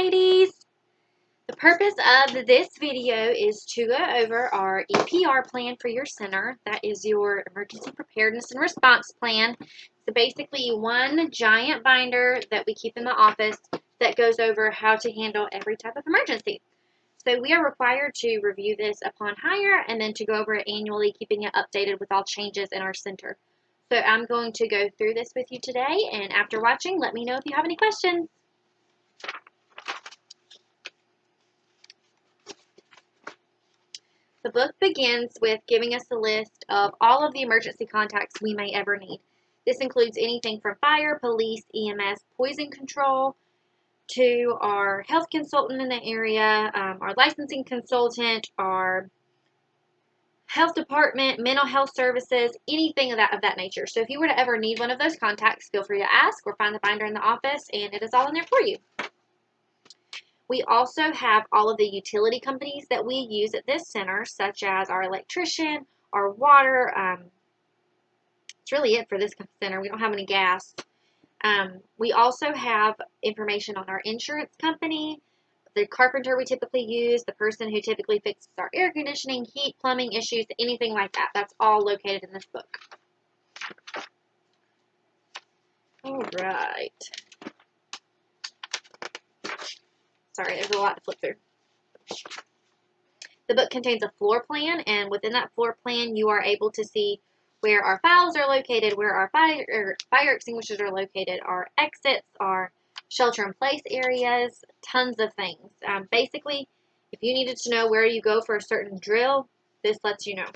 ladies! The purpose of this video is to go over our EPR plan for your center. That is your Emergency Preparedness and Response Plan. So basically one giant binder that we keep in the office that goes over how to handle every type of emergency. So we are required to review this upon hire and then to go over it annually, keeping it updated with all changes in our center. So I'm going to go through this with you today, and after watching, let me know if you have any questions. The book begins with giving us a list of all of the emergency contacts we may ever need. This includes anything from fire, police, EMS, poison control, to our health consultant in the area, our licensing consultant, our health department, mental health services, anything of that nature. So if you were to ever need one of those contacts, feel free to ask or find the binder in the office, and it is all in there for you. We also have all of the utility companies that we use at this center, such as our electrician, our water. It's really it for this center. We don't have any gas. We also have information on our insurance company, the carpenter we typically use, the person who typically fixes our air conditioning, heat, plumbing issues, anything like that. That's all located in this book. All right. Sorry, there's a lot to flip through. The book contains a floor plan, and within that floor plan, you are able to see where our files are located, where our fire extinguishers are located, our exits, our shelter-in-place areas, tons of things. Basically, if you needed to know where you go for a certain drill, this lets you know.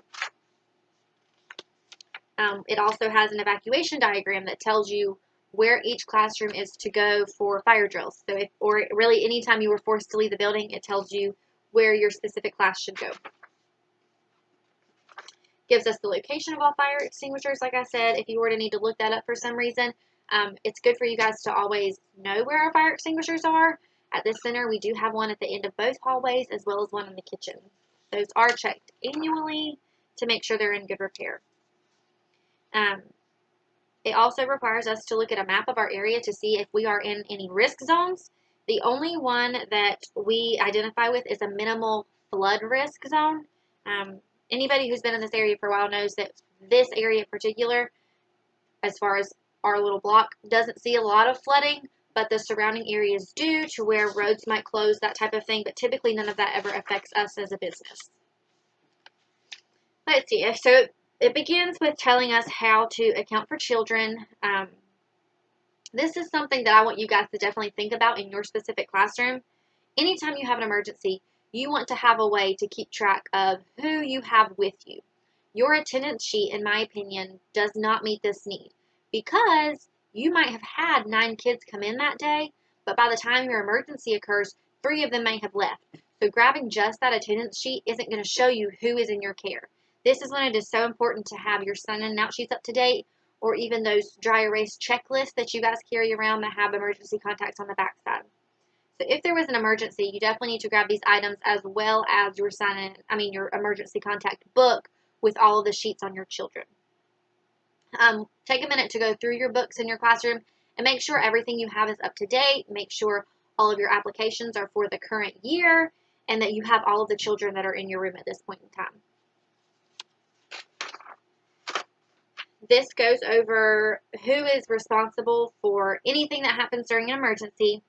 It also has an evacuation diagram that tells you where each classroom is to go for fire drills. So or really anytime you were forced to leave the building, it tells you where your specific class should go. Gives us the location of all fire extinguishers, like I said. If you were to need to look that up for some reason, it's good for you guys to always know where our fire extinguishers are. At this center, we do have one at the end of both hallways as well as one in the kitchen. Those are checked annually to make sure they're in good repair. It also requires us to look at a map of our area to see if we are in any risk zones. The only one that we identify with is a minimal flood risk zone. Anybody who's been in this area for a while knows that this area in particular, as far as our little block, doesn't see a lot of flooding, but the surrounding areas do, to where roads might close, that type of thing, but typically none of that ever affects us as a business. Let's see. So it begins with telling us how to account for children. This is something that I want you guys to definitely think about in your specific classroom. Anytime you have an emergency, you want to have a way to keep track of who you have with you. Your attendance sheet, in my opinion, does not meet this need, because you might have had 9 kids come in that day, but by the time your emergency occurs, 3 of them may have left. So grabbing just that attendance sheet isn't going to show you who is in your care. This is when it is so important to have your sign in and out sheets up to date, or even those dry erase checklists that you guys carry around that have emergency contacts on the backside. So if there was an emergency, you definitely need to grab these items as well as your your emergency contact book with all of the sheets on your children. Take a minute to go through your books in your classroom and make sure everything you have is up to date. Make sure all of your applications are for the current year and that you have all of the children that are in your room at this point in time. This goes over who is responsible for anything that happens during an emergency,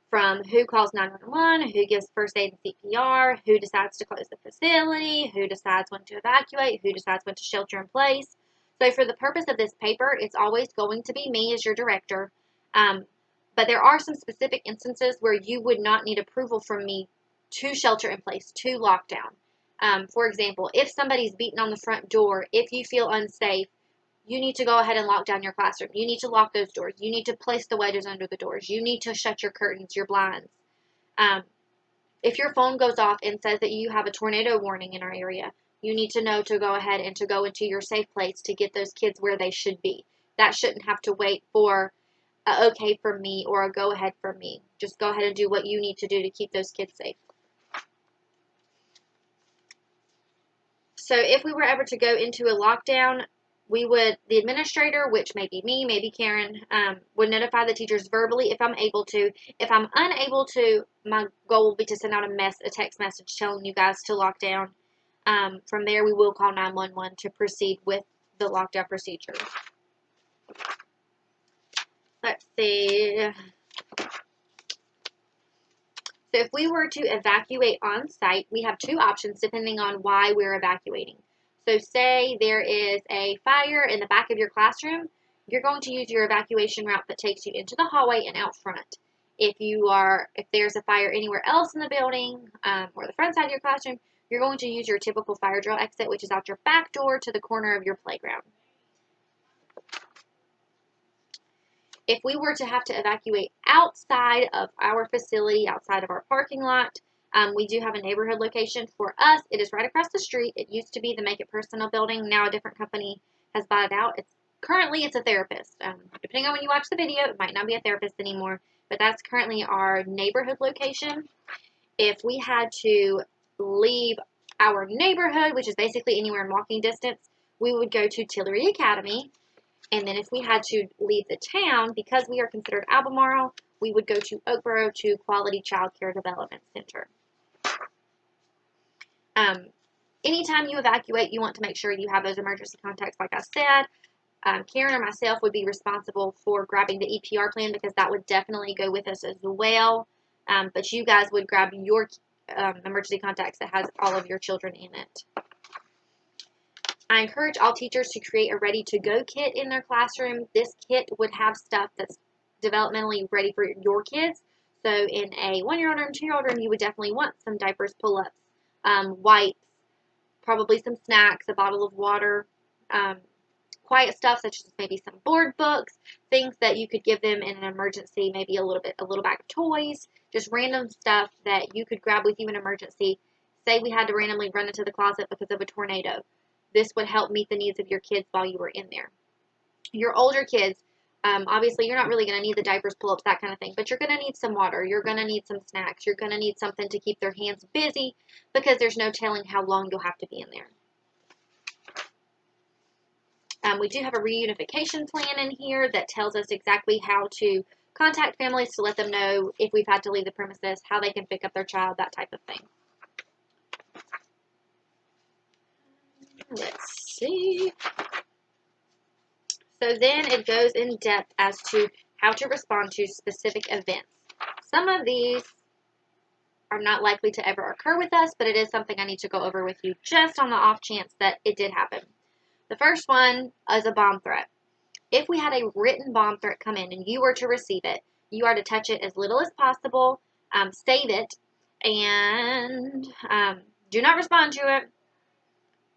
from who calls 911, who gives first aid and CPR, who decides to close the facility, who decides when to evacuate, who decides when to shelter in place. So for the purpose of this paper, it's always going to be me as your director. But there are some specific instances where you would not need approval from me to shelter in place, to lockdown. For example, if somebody's beating on the front door, if you feel unsafe, you need to go ahead and lock down your classroom. You need to lock those doors. You need to place the wedges under the doors. You need to shut your curtains, your blinds. If your phone goes off and says that you have a tornado warning in our area, you need to know to go ahead and to go into your safe place to get those kids where they should be. That shouldn't have to wait for a okay from me or a go ahead from me. Just go ahead and do what you need to do to keep those kids safe. So if we were ever to go into a lockdown, the administrator, which may be me, maybe Karen, would notify the teachers verbally if I'm able to. If I'm unable to, my goal will be to send out a text message telling you guys to lock down. From there, we will call 911 to proceed with the lockdown procedure. Let's see. So if we were to evacuate on site, we have two options depending on why we're evacuating. So say there is a fire in the back of your classroom, you're going to use your evacuation route that takes you into the hallway and out front. If there's a fire anywhere else in the building or the front side of your classroom, you're going to use your typical fire drill exit, which is out your back door to the corner of your playground. If we were to have to evacuate outside of our facility, outside of our parking lot, we do have a neighborhood location. For us, it is right across the street. It used to be the Make It Personal building. Now a different company has bought it out. Currently it's a therapist. Depending on when you watch the video, it might not be a therapist anymore, but that's currently our neighborhood location. If we had to leave our neighborhood, which is basically anywhere in walking distance, we would go to Tillery Academy. And then if we had to leave the town, because we are considered Albemarle, we would go to Oakboro to Quality Child Care Development Center. Anytime you evacuate, you want to make sure you have those emergency contacts, like I said. Karen or myself would be responsible for grabbing the EPR plan because that would definitely go with us as well. But you guys would grab your emergency contacts that has all of your children in it. I encourage all teachers to create a ready-to-go kit in their classroom. This kit would have stuff that's developmentally ready for your kids. So in a 1-year-old room, 2-year-old room, you would definitely want some diapers, pull-ups, wipes, probably some snacks, a bottle of water, quiet stuff such as maybe some board books, things that you could give them in an emergency, maybe a little bag of toys, just random stuff that you could grab with you in an emergency. Say we had to randomly run into the closet because of a tornado. This would help meet the needs of your kids while you were in there. Your older kids, obviously you're not really going to need the diapers, pull-ups, that kind of thing, but you're going to need some water. You're going to need some snacks. You're going to need something to keep their hands busy because there's no telling how long you'll have to be in there. We do have a reunification plan in here that tells us exactly how to contact families to let them know if we've had to leave the premises, how they can pick up their child, that type of thing. Let's see. So then it goes in depth as to how to respond to specific events. Some of these are not likely to ever occur with us, but it is something I need to go over with you just on the off chance that it did happen. The first one is a bomb threat. If we had a written bomb threat come in and you were to receive it, you are to touch it as little as possible, save it, and do not respond to it.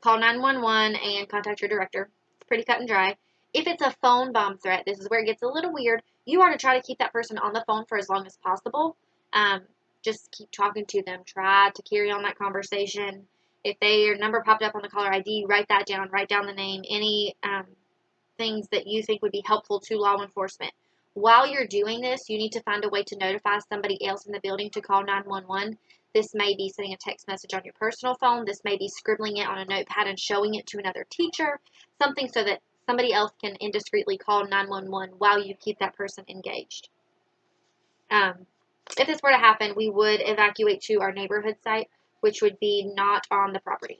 Call 911 and contact your director. It's pretty cut and dry. If it's a phone bomb threat, this is where it gets a little weird. You are to try to keep that person on the phone for as long as possible. Just keep talking to them. Try to carry on that conversation. If their number popped up on the caller ID, write that down. Write down the name. Any things that you think would be helpful to law enforcement. While you're doing this, you need to find a way to notify somebody else in the building to call 911. This may be sending a text message on your personal phone. This may be scribbling it on a notepad and showing it to another teacher. Something so that somebody else can indiscreetly call 911 while you keep that person engaged. If this were to happen, we would evacuate to our neighborhood site, which would be not on the property.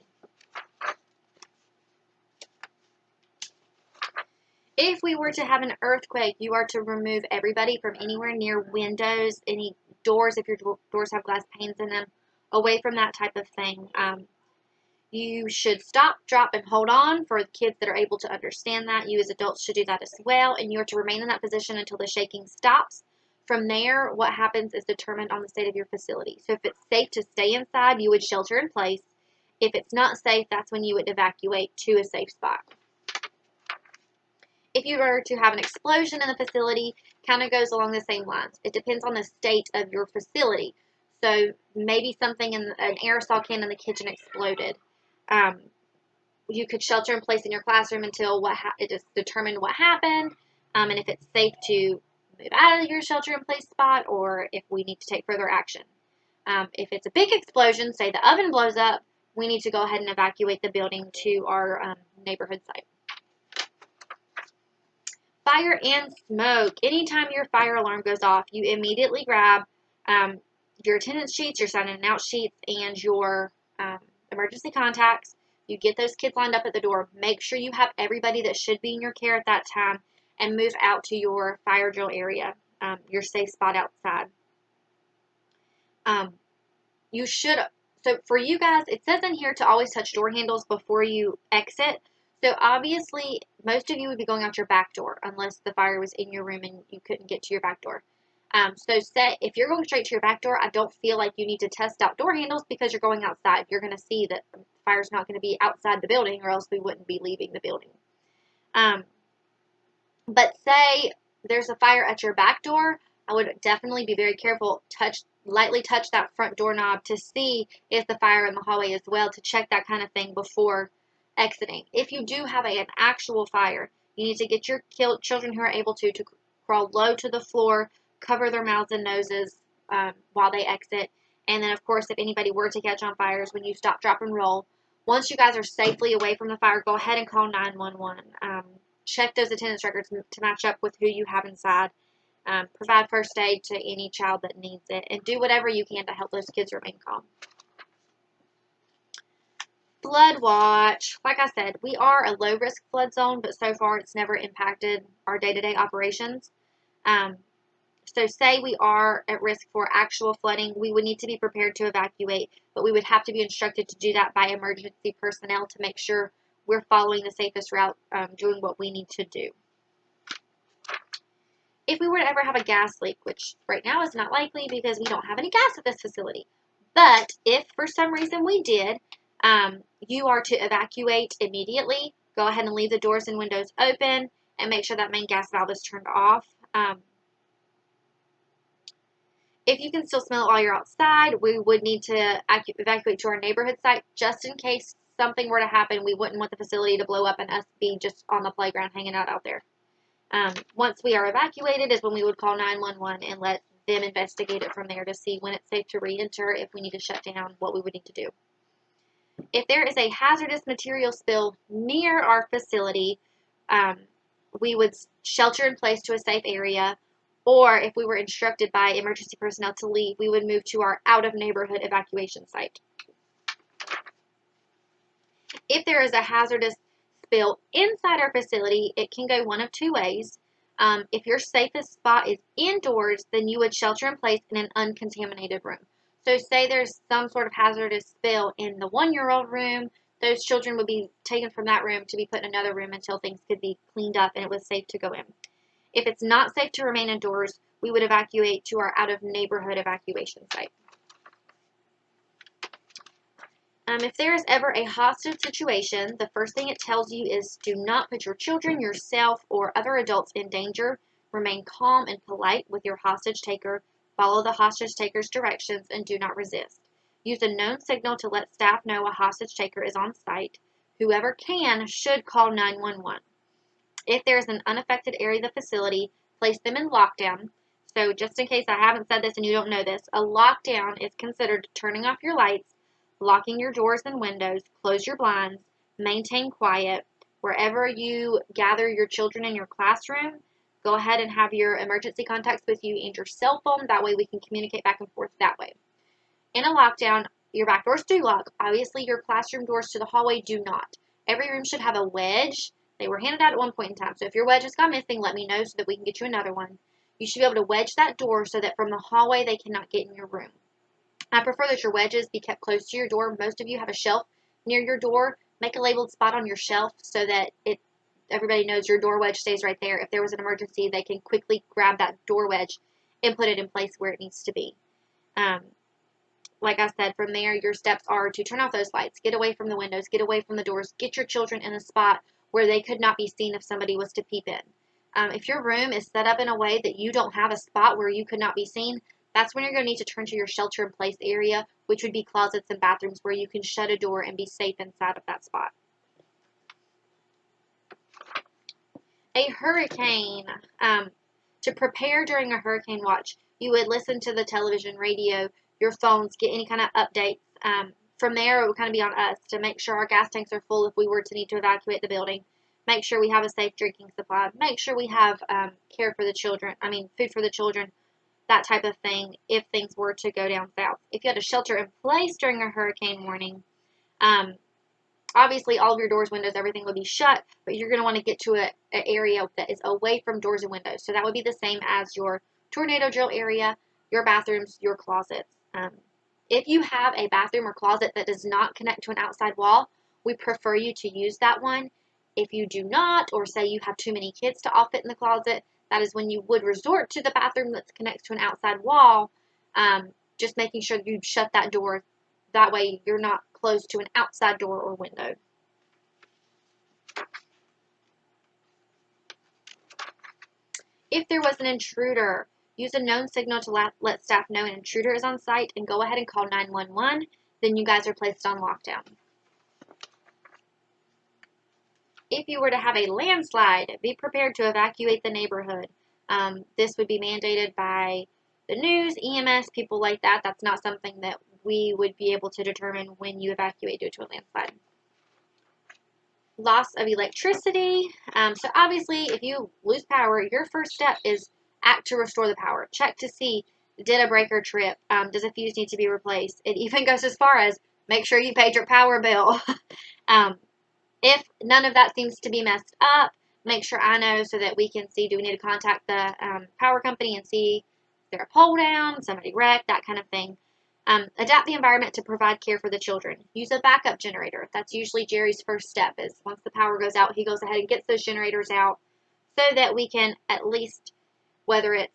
If we were to have an earthquake, you are to remove everybody from anywhere near windows, any doors, if your doors have glass panes in them, away from that type of thing. You should stop, drop, and hold on for kids that are able to understand that. You as adults should do that as well, and you are to remain in that position until the shaking stops. From there, what happens is determined on the state of your facility. So if it's safe to stay inside, you would shelter in place. If it's not safe, that's when you would evacuate to a safe spot. If you were to have an explosion in the facility, kind of goes along the same lines. It depends on the state of your facility. So maybe something in an aerosol can in the kitchen exploded. You could shelter in place in your classroom until it is determined what happened, and if it's safe to move out of your shelter in place spot, or if we need to take further action. If it's a big explosion, say the oven blows up, we need to go ahead and evacuate the building to our neighborhood site. Fire and smoke. Anytime your fire alarm goes off, you immediately grab your attendance sheets, your sign in and out sheets, and your emergency contacts. You get those kids lined up at the door. Make sure you have everybody that should be in your care at that time, and move out to your fire drill area, your safe spot outside. You should, so for you guys, it says in here to always touch door handles before you exit. So obviously, most of you would be going out your back door unless the fire was in your room and you couldn't get to your back door. So say if you're going straight to your back door, I don't feel like you need to test out door handles because you're going outside. You're going to see that the fire's not going to be outside the building, or else we wouldn't be leaving the building. But say there's a fire at your back door, I would definitely be very careful. Lightly touch that front doorknob to see if the fire in the hallway as well, to check that kind of thing before exiting. If you do have an actual fire, you need to get your children who are able to crawl low to the floor, cover their mouths and noses while they exit. And then, of course, if anybody were to catch on fires, when you stop, drop, and roll, once you guys are safely away from the fire, go ahead and call 911. Check those attendance records to match up with who you have inside. Provide first aid to any child that needs it, and do whatever you can to help those kids remain calm. Flood watch. Like I said, we are a low-risk flood zone, but so far it's never impacted our day-to-day operations. So say we are at risk for actual flooding, we would need to be prepared to evacuate, but we would have to be instructed to do that by emergency personnel to make sure we're following the safest route, doing what we need to do. If we were to ever have a gas leak, which right now is not likely because we don't have any gas at this facility, but if for some reason we did, you are to evacuate immediately. Go ahead and leave the doors and windows open and make sure that main gas valve is turned off. If you can still smell it while you're outside, we would need to evacuate to our neighborhood site just in case something were to happen. We wouldn't want the facility to blow up and us be just on the playground hanging out there. Once we are evacuated is when we would call 911 and let them investigate it from there to see when it's safe to re-enter, if we need to shut down, what we would need to do. If there is a hazardous material spill near our facility, we would shelter in place to a safe area, or if we were instructed by emergency personnel to leave, we would move to our out-of-neighborhood evacuation site. If there is a hazardous spill inside our facility, it can go one of two ways. If your safest spot is indoors, then you would shelter in place in an uncontaminated room. So say there's some sort of hazardous spill in the 1-year-old room, those children would be taken from that room to be put in another room until things could be cleaned up and it was safe to go in. If it's not safe to remain indoors, we would evacuate to our out-of-neighborhood evacuation site. If there is ever a hostage situation, the first thing it tells you is do not put your children, yourself, or other adults in danger. Remain calm and polite with your hostage taker. Follow the hostage taker's directions and do not resist. Use a known signal to let staff know a hostage taker is on site. Whoever can should call 911. If there is an unaffected area of the facility, place them in lockdown. So just in case I haven't said this and you don't know this, a lockdown is considered turning off your lights, locking your doors and windows, close your blinds, maintain quiet. Wherever you gather your children in your classroom, go ahead and have your emergency contacts with you and your cell phone. That way we can communicate back and forth that way. In a lockdown, your back doors do lock. Obviously, your classroom doors to the hallway do not. Every room should have a wedge. They were handed out at one point in time. So if your wedge has gone missing, let me know so that we can get you another one. You should be able to wedge that door so that from the hallway they cannot get in your room. I prefer that your wedges be kept close to your door. Most of you have a shelf near your door. Make a labeled spot on your shelf so that everybody knows your door wedge stays right there. If there was an emergency, they can quickly grab that door wedge and put it in place where it needs to be. Like I said, from there, your steps are to turn off those lights, get away from the windows, get away from the doors, get your children in a spot where they could not be seen if somebody was to peep in. If your room is set up in a way that you don't have a spot where you could not be seen, that's when you're going to need to turn to your shelter-in-place area, which would be closets and bathrooms where you can shut a door and be safe inside of that spot. A hurricane. To prepare during a hurricane watch, you would listen to the television, radio, your phones, get any kind of updates. From there, it would kind of be on us to make sure our gas tanks are full if we were to need to evacuate the building. Make sure we have a safe drinking supply. Make sure we have food for the children, that type of thing, if things were to go down south. If you had a shelter in place during a hurricane warning, obviously all of your doors, windows, everything would be shut, but you're going to want to get to an area that is away from doors and windows. So that would be the same as your tornado drill area, your bathrooms, your closets. If you have a bathroom or closet that does not connect to an outside wall, we prefer you to use that one. If you do not, or say you have too many kids to all fit in the closet, that is when you would resort to the bathroom that connects to an outside wall, just making sure you shut that door. That way you're not close to an outside door or window. If there was an intruder, use a known signal to let staff know an intruder is on site and go ahead and call 911. Then you guys are placed on lockdown. If you were to have a landslide, be prepared to evacuate the neighborhood. This would be mandated by the news, EMS, people like that. That's not something that we would be able to determine when you evacuate due to a landslide. Loss of electricity. So obviously, if you lose power, your first step is act to restore the power. Check to see, did a breaker trip? Does a fuse need to be replaced? It even goes as far as make sure you paid your power bill. If none of that seems to be messed up, make sure I know so that we can see, do we need to contact the power company and see if there a pole down, somebody wrecked, that kind of thing. Adapt the environment to provide care for the children. Use a backup generator. That's usually Jerry's first step, is once the power goes out, he goes ahead and gets those generators out so that we can at least, whether it's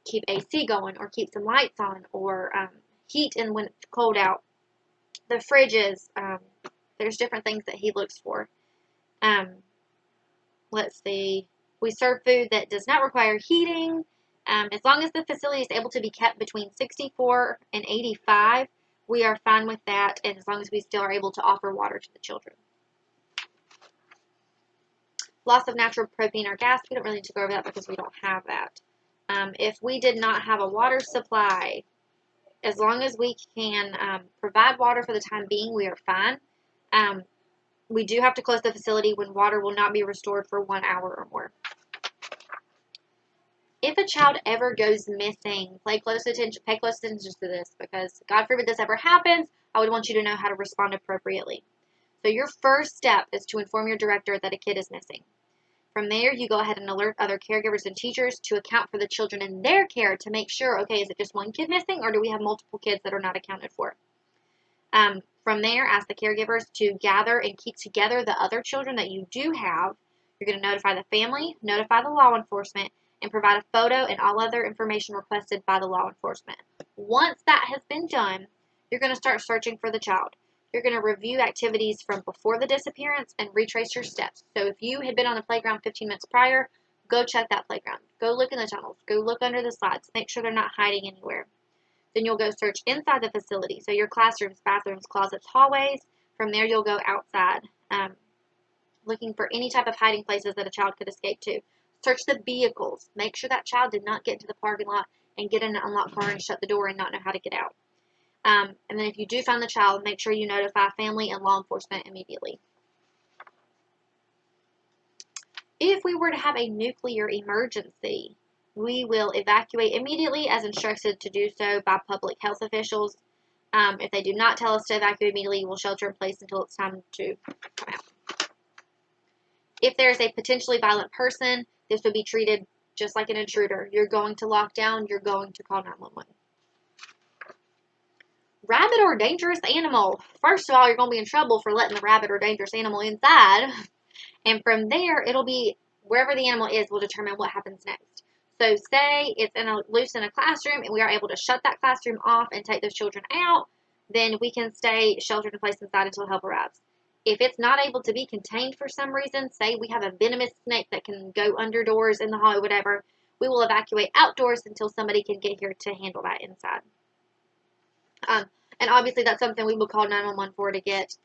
keep AC going or keep some lights on or heat in when it's cold out. The fridges, there's different things that he looks for. Let's see. We serve food that does not require heating. As long as the facility is able to be kept between 64 and 85, we are fine with that, and as long as we still are able to offer water to the children. Loss of natural propane or gas, we don't really need to go over that because we don't have that. If we did not have a water supply, as long as we can provide water for the time being, we are fine. We do have to close the facility when water will not be restored for 1 hour or more. If a child ever goes missing, pay close attention to this, because God forbid this ever happens, I would want you to know how to respond appropriately. So your first step is to inform your director that a kid is missing. From there, you go ahead and alert other caregivers and teachers to account for the children in their care to make sure, okay, is it just one kid missing or do we have multiple kids that are not accounted for? From there, ask the caregivers to gather and keep together the other children that you do have. You're going to notify the family, notify the law enforcement, and provide a photo and all other information requested by the law enforcement. Once that has been done, you're going to start searching for the child. You're going to review activities from before the disappearance and retrace your steps. So if you had been on the playground 15 minutes prior, go check that playground. Go look in the tunnels. Go look under the slides. Make sure they're not hiding anywhere. Then you'll go search inside the facility. So your classrooms, bathrooms, closets, hallways. From there, you'll go outside, looking for any type of hiding places that a child could escape to. Search the vehicles. Make sure that child did not get into the parking lot and get in an unlocked car and shut the door and not know how to get out. And then if you do find the child, make sure you notify family and law enforcement immediately. If we were to have a nuclear emergency, we will evacuate immediately as instructed to do so by public health officials. If they do not tell us to evacuate immediately, we'll shelter in place until it's time to come out. If there's a potentially violent person, this would be treated just like an intruder. You're going to lock down, you're going to call 911. Rabid or dangerous animal. First of all, you're going to be in trouble for letting the rabid or dangerous animal inside. And from there, it'll be wherever the animal is will determine what happens next. So say it's loose in a classroom and we are able to shut that classroom off and take those children out, then we can stay sheltered in place inside until help arrives. If it's not able to be contained for some reason, say we have a venomous snake that can go under doors in the hallway, whatever, we will evacuate outdoors until somebody can get here to handle that inside. And obviously that's something we will call 911 for, to get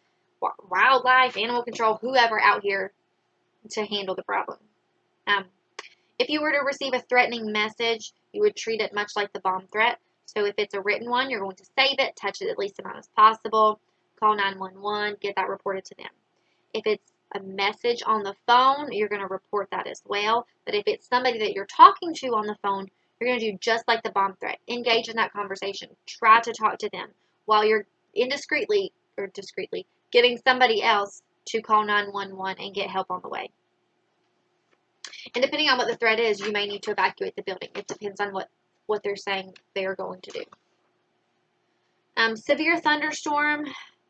wildlife, animal control, whoever out here to handle the problem. If you were to receive a threatening message, you would treat it much like the bomb threat. So if it's a written one, you're going to save it, touch it at least amount as possible, call 911, get that reported to them. If it's a message on the phone, you're going to report that as well. But if it's somebody that you're talking to on the phone, you're going to do just like the bomb threat. Engage in that conversation. Try to talk to them while you're discreetly getting somebody else to call 911 and get help on the way. And depending on what the threat is, you may need to evacuate the building. It depends on what they're saying they're going to do. Severe thunderstorm.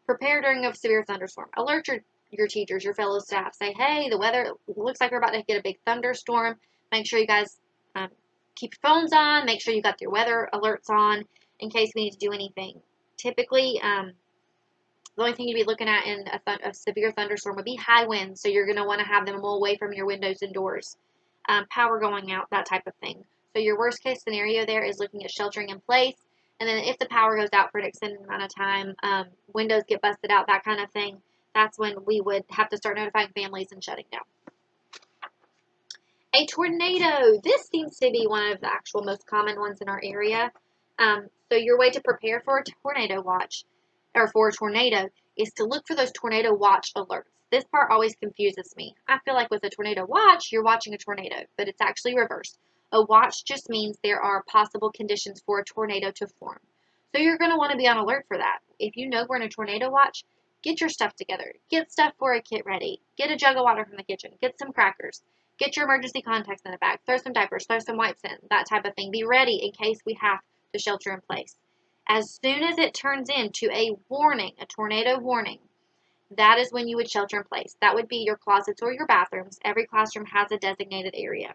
Prepare during a severe thunderstorm. Alert your teachers, your fellow staff. Say, hey, the weather looks like we're about to get a big thunderstorm. Make sure you guys keep your phones on. Make sure you got your weather alerts on in case we need to do anything. Typically, the only thing you'd be looking at in a severe thunderstorm would be high winds, so you're going to want to have them away from your windows and doors. Power going out, that type of thing. So your worst case scenario there is looking at sheltering in place. And then if the power goes out for an extended amount of time, windows get busted out, that kind of thing, that's when we would have to start notifying families and shutting down. A tornado. This seems to be one of the actual most common ones in our area. So your way to prepare for a tornado watch, or for a tornado, is to look for those tornado watch alerts. This part always confuses me. I feel like with a tornado watch, you're watching a tornado, but it's actually reversed. A watch just means there are possible conditions for a tornado to form. So you're going to want to be on alert for that. If you know we're in a tornado watch, get your stuff together. Get stuff for a kit ready. Get a jug of water from the kitchen. Get some crackers. Get your emergency contacts in a bag. Throw some diapers. Throw some wipes in. That type of thing. Be ready in case we have to shelter in place. As soon as it turns into a warning, a tornado warning, that is when you would shelter in place. That would be your closets or your bathrooms. Every classroom has a designated area.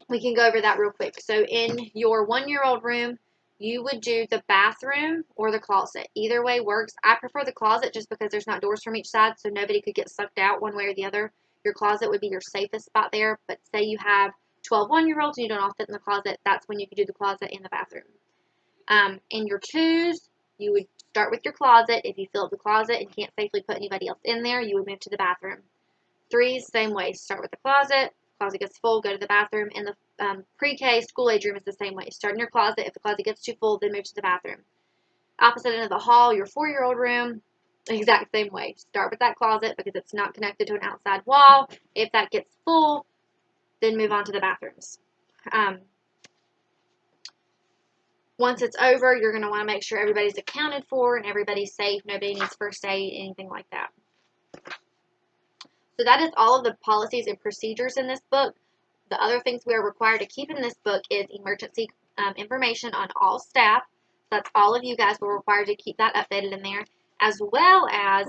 We can go over that real quick. So in your 1-year-old room, you would do the bathroom or the closet. Either way works. I prefer the closet just because there's not doors from each side, so nobody could get sucked out one way or the other. Your closet would be your safest spot there. But say you have 12 1-year-olds and you don't all fit in the closet, that's when you could do the closet and the bathroom. In your 2s, you would start with your closet. If you fill up the closet and can't safely put anybody else in there, you would move to the bathroom. 3s, same way. Start with the closet. Closet gets full, go to the bathroom. And the pre-K school age room is the same way. Start in your closet. If the closet gets too full, then move to the bathroom. Opposite end of the hall, your 4-year-old room, exact same way. Start with that closet because it's not connected to an outside wall. If that gets full, then move on to the bathrooms. Once it's over, you're going to want to make sure everybody's accounted for and everybody's safe. Nobody needs first aid, anything like that. So that is all of the policies and procedures in this book. The other things we are required to keep in this book is emergency information on all staff. That's all of you guys were required to keep that updated in there, as well as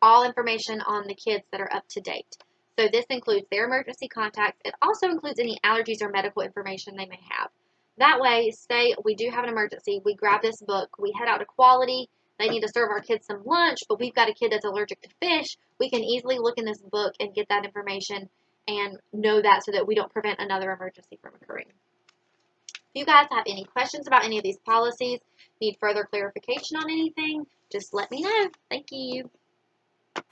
all information on the kids that are up to date. So this includes their emergency contacts. It also includes any allergies or medical information they may have. That way, say we do have an emergency, we grab this book, we head out to Quality, they need to serve our kids some lunch, but we've got a kid that's allergic to fish, we can easily look in this book and get that information and know that so that we don't prevent another emergency from occurring. If you guys have any questions about any of these policies, need further clarification on anything, just let me know. Thank you.